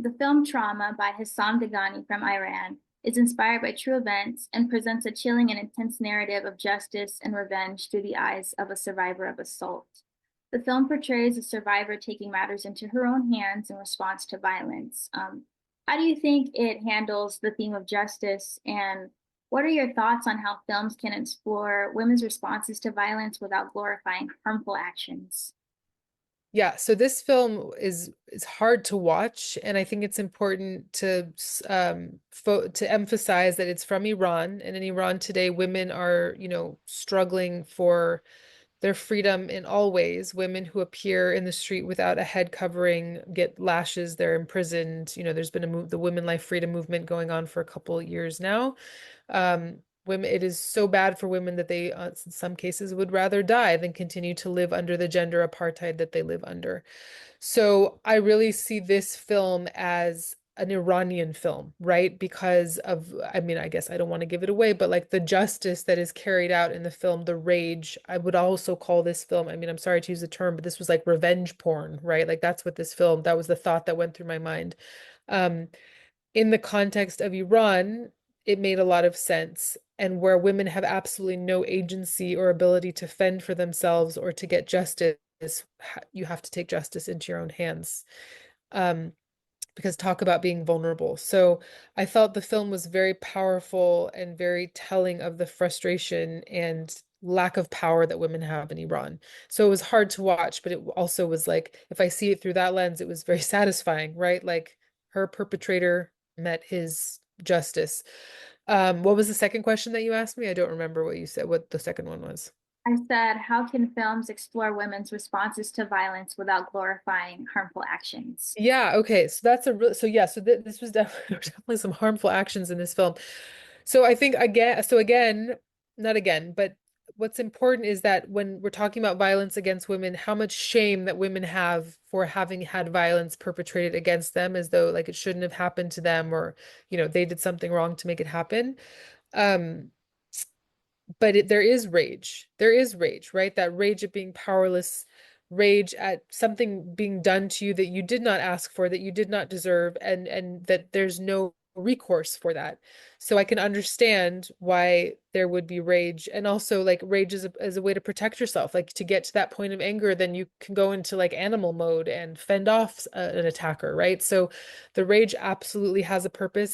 The film Trauma by Hassan Deghani from Iran is inspired by true events and presents a chilling and intense narrative of justice and revenge through the eyes of a survivor of assault. The film portrays a survivor taking matters into her own hands in response to violence. How do you think it handles the theme of justice, and what are your thoughts on how films can explore women's responses to violence without glorifying harmful actions? Yeah, so this film is hard to watch, and I think it's important to to emphasize that it's from Iran, and in Iran today, women are, struggling for their freedom in all ways. Women who appear in the street without a head covering get lashes, they're imprisoned. There's been the Women Life Freedom movement going on for a couple of years now. Women, it is so bad for women that they, in some cases, would rather die than continue to live under the gender apartheid that they live under. So I really see this film as an Iranian film, right? Because of, I mean, I guess I don't want to give it away, but like the justice that is carried out in the film, the rage, I would also call this film, I mean, I'm sorry to use the term, but this was like revenge porn, right? Like that's what this film, that was the thought that went through my mind. Um, in the context of Iran, it made a lot of sense. And where women have absolutely no agency or ability to fend for themselves or to get justice, you have to take justice into your own hands. Um, because talk about being vulnerable. So I felt the film was very powerful and very telling of the frustration and lack of power that women have in Iran. So it was hard to watch, but it also was like, if I see it through that lens, it was very satisfying, right? Like her perpetrator met his justice. What was the second question that you asked me? I don't remember what you said, what the second one was. I said, how can films explore women's responses to violence without glorifying harmful actions? Yeah, okay. So that's a real, so yeah, so th this was definitely, there were definitely some harmful actions in this film. So I think again, so again, not again, but what's important is that when we're talking about violence against women, how much shame that women have for having had violence perpetrated against them as though like it shouldn't have happened to them or, they did something wrong to make it happen. Um, but there is rage. There is rage, right? That rage at being powerless, rage at something being done to you that you did not ask for, that you did not deserve, and that there's no recourse for that. So I can understand why there would be rage, and also like rage is as a way to protect yourself. Like to get to that point of anger, then you can go into like animal mode and fend off an attacker, right? So the rage absolutely has a purpose.